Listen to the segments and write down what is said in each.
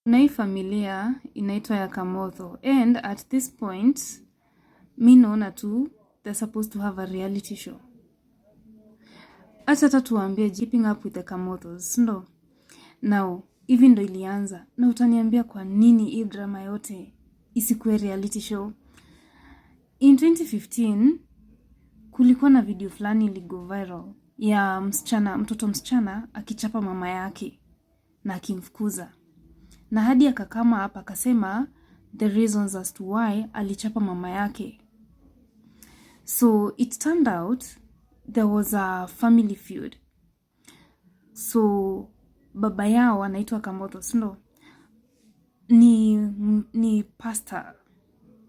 Kuna hii familia inaitwa ya Kamotho, and at this point mi naona tu they're supposed to have a reality show. Acha hata tuwaambie keeping up with the Kamothos, ndo now hivi ndo ilianza, na utaniambia kwa nini hii drama yote isikuwe reality show. In 2015 kulikuwa na video fulani iligo viral ya mtoto msichana akichapa mama yake na akimfukuza, na hadi akakama hapa akasema the reasons as to why alichapa mama yake. So it turned out there was a family feud. So baba yao anaitwa Kamotho, ndo ni pastor,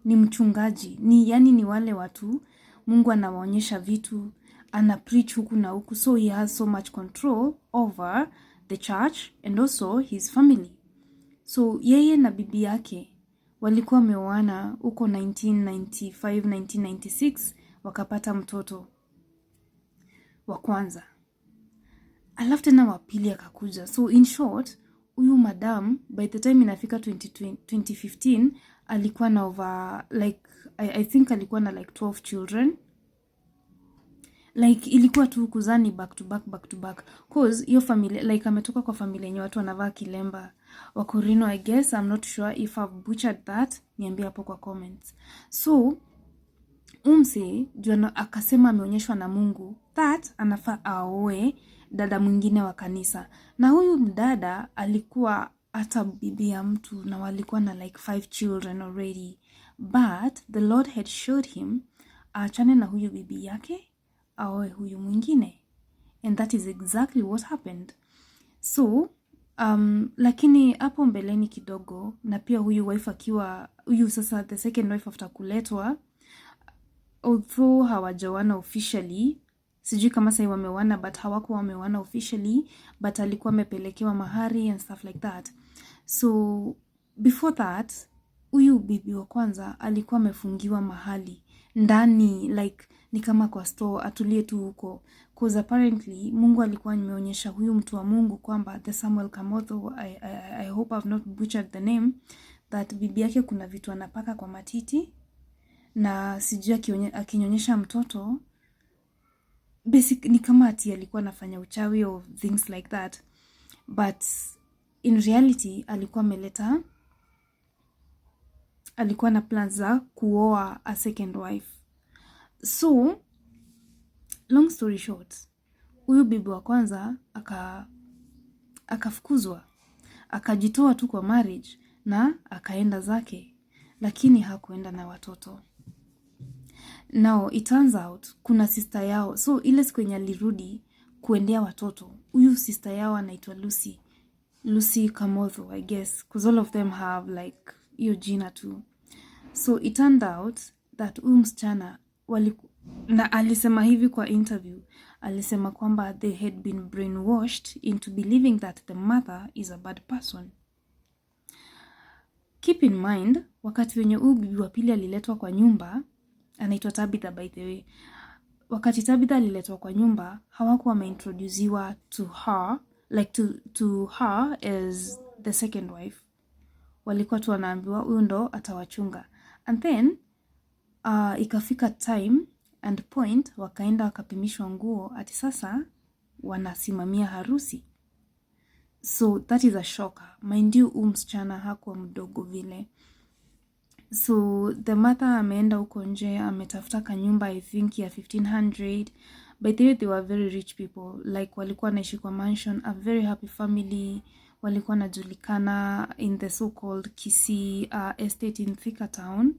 ni mchungaji, ni wale watu Mungu anawaonyesha vitu, ana preach huku na huku, so he has so much control over the church and also his family. So yeye na bibi yake walikuwa wameoana huko 1995 1996, wakapata mtoto wa kwanza, alafu tena wa pili akakuja. So in short, huyu madam by the time inafika 2015 alikuwa na over like I think alikuwa na like 12 children. Like ilikuwa tu kuzani back to back cause hiyo familia like ametoka kwa familia yenye watu wanavaa kilemba Wakorino. I guess I'm not sure if I've butchered that, niambie hapo kwa comments. So umse Jona akasema ameonyeshwa na Mungu that anafaa aoe dada mwingine wa kanisa, na huyu mdada alikuwa hata bibi ya mtu na walikuwa na like 5 children already, but the Lord had showed him aachane na huyu bibi yake aoe huyu mwingine, and that is exactly what happened. So lakini hapo mbeleni kidogo, na pia huyu wife akiwa huyu sasa the second wife after kuletwa, although hawajawana officially, sijui kama sasa wamewana, but hawakuwa wamewana officially, but alikuwa amepelekewa mahari and stuff like that. So before that huyu bibi wa kwanza alikuwa amefungiwa mahali ndani, like ni kama kwa store, atulie tu huko, cause apparently Mungu alikuwa nimeonyesha huyu mtu wa Mungu kwamba the Samuel Kamotho, I hope I've not butchered the name, that bibi yake kuna vitu anapaka kwa matiti, na sijui akinyonyesha mtoto basic ni kama ati alikuwa anafanya uchawi or things like that, but in reality alikuwa na plans za kuoa a second wife. So long story short, huyu bibi wa kwanza akafukuzwa, akajitoa tu kwa marriage na akaenda zake, lakini hakuenda na watoto. Now it turns out kuna sister yao, so ile siku yenye alirudi kuendea watoto, huyu sister yao anaitwa Lucy Kamotho, I guess, because all of them have like hiyo jina tu. So it turned out that huyu msichana na alisema hivi kwa interview, alisema kwamba they had been brainwashed into believing that the mother is a bad person. Keep in mind, wakati wenye huyu bibi wa pili aliletwa kwa nyumba, anaitwa Tabitha by the way, wakati Tabitha aliletwa kwa nyumba, hawakuwa wameintroduciwa to her, like to her as the second wife. Walikuwa tu wanaambiwa huyu ndo atawachunga, and then ikafika time and point wakaenda wakapimishwa nguo, ati sasa wanasimamia harusi. So that is a shocker. Mind you, msichana hakuwa mdogo vile. So the mother ameenda huko nje, ametafuta kanyumba I think ya 1500. By the way, they were very rich people, like walikuwa naishi kwa mansion, a very happy family. Walikuwa najulikana in the so-called Kisii estate in Thika town,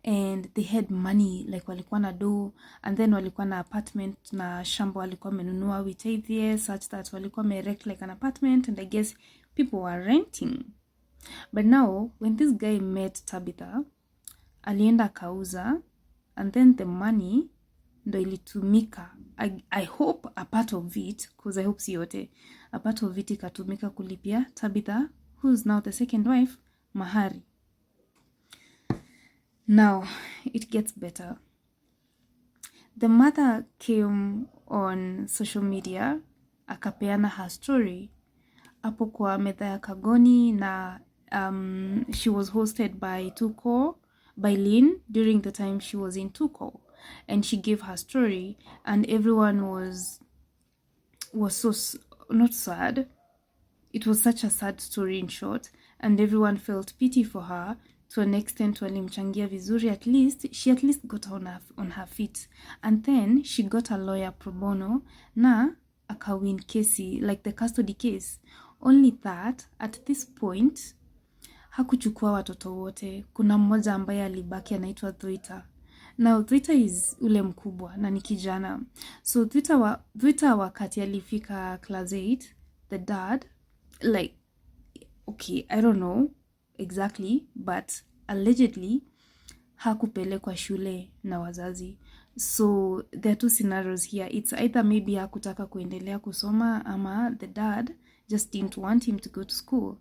and they had money, like walikuwa na do, and then walikuwa na apartment na shamba walikuwa menunua with there, such that walikuwa merect like an apartment, and I guess people were renting. But now when this guy met Tabitha, alienda kauza, and then the money ndo ilitumika, I hope a part of it, because I hope si yote, a part of it ikatumika kulipia Tabitha, who's now the second wife, mahari. Now it gets better. The mother came on social media, akapeana her story hapo kwa Metha ya Kagoni, na she was hosted by Tuko, by Lynn during the time she was in Tuko, and she gave her story, and everyone was so not sad. It was such a sad story in short, and everyone felt pity for her to an extent. Walimchangia vizuri, she at least got on her feet, and then she got a lawyer pro bono na akawin kesi, like the custody case. Only that at this point hakuchukua watoto wote. Kuna mmoja ambaye alibaki anaitwa Thuita. Now Thuita is ule mkubwa na ni kijana. So Thuita wakati alifika class 8, the dad, like, okay, I don't know exactly, but allegedly hakupelekwa shule na wazazi. So there are two scenarios here. It's either maybe hakutaka kuendelea kusoma, ama the dad just didn't want him to go to school.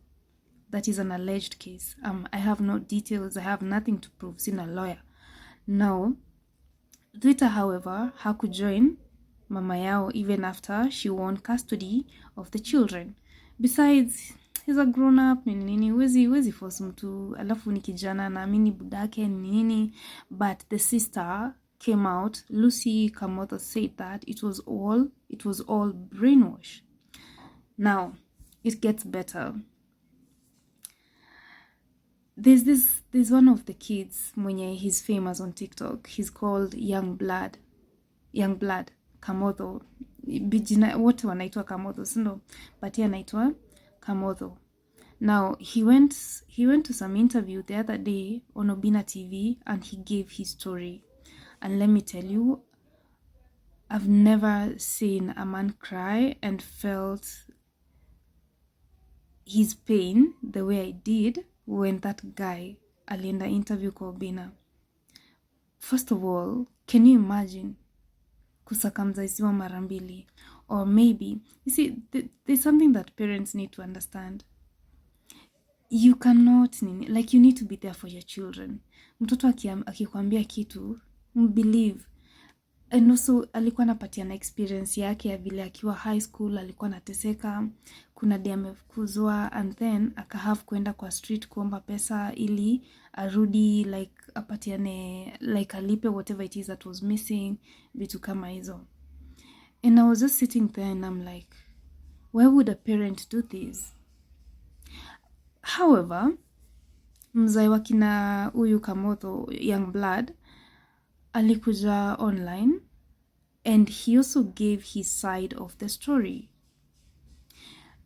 That is an alleged case. I have no details. I have nothing to prove. Sina lawyer. Now, Thuita, however, hakujoin mama yao even after she won custody of the children. Besides, he's a grown up, nini, wezi force mtu, alafu ni kijana na amini budake nini. But the sister came out, Lucy Kamotho, said that it was all brainwash. Now, it gets better. There's one of the kids mwenye he's famous on TikTok. He's called Young Blood Kamotho. Bijina wote wanaitwa Kamotho, sindo, but yeye anaitwa Kamotho. Now he went to some interview the other day on Obina TV, and he gave his story. And let me tell you, I've never seen a man cry and felt his pain the way I did when that guy alienda interview kwa Obina. First of all, can you imagine kusakamzaisiwa mara mbili? Or maybe, you see, there's something that parents need to understand. You cannot, like, you need to be there for your children. Mtoto akikwambia kitu, believe. And also, alikuwa anapatia na experience yake ya vile akiwa high school, alikuwa anateseka, kuna dia amefukuzwa, and then akahave kwenda kwa street kuomba pesa ili arudi, like, apatiane, like, alipe whatever it is that was missing, vitu kama hizo. And I was just sitting there and I'm like, why would a parent do this? However, mzai wakina uyu Kamotho, Young Blood, alikuja online, and he also gave his side of the story.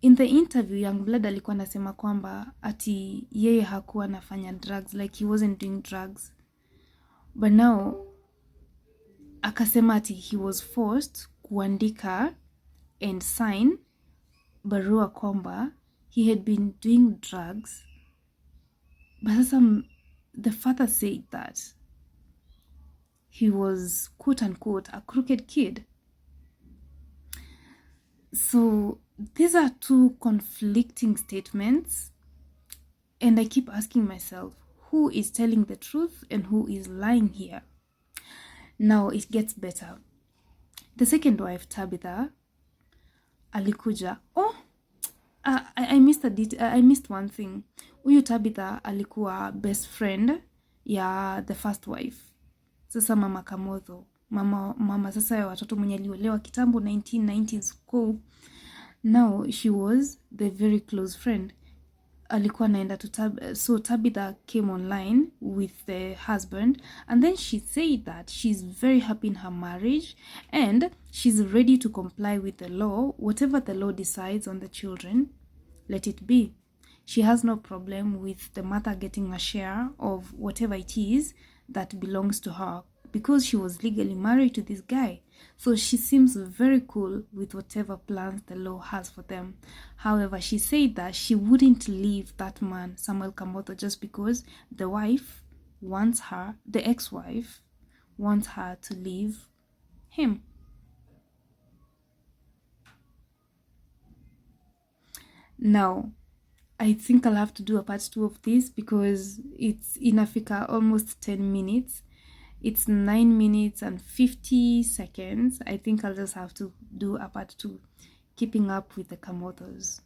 In the interview, Young Blood alikuwa anasema kwamba ati yeye hakuwa anafanya drugs, like he wasn't doing drugs. But now, akasema ati he was forced kuandika and sign barua kwamba he had been doing drugs. But sasa the father said that he was, quote unquote, a crooked kid. So these are two conflicting statements, and I keep asking myself, who is telling the truth and who is lying here? Now it gets better. The second wife, Tabitha, alikuja. I missed one thing. Uyu Tabitha alikuwa best friend ya the first wife. Sasa mama Kamotho, mama sasa ya watoto mwenye aliolewa kitambo 1990s ko. Now she was the very close friend. Alikuwa naenda to so Tabitha came online with the husband, and then she said that she's very happy in her marriage and she's ready to comply with the law. Whatever the law decides on the children, let it be. She has no problem with the mother getting a share of whatever it is that belongs to her, because she was legally married to this guy. So she seems very cool with whatever plans the law has for them. However, she said that she wouldn't leave that man, Samuel Kamotho, just because the wife wants her, the ex-wife wants her to leave him. Now, I think I'll have to do a part 2 of this because it's in Africa almost 10 minutes. It's 9 minutes and 50 seconds. I think I'll just have to do a part 2, keeping up with the Kamothos.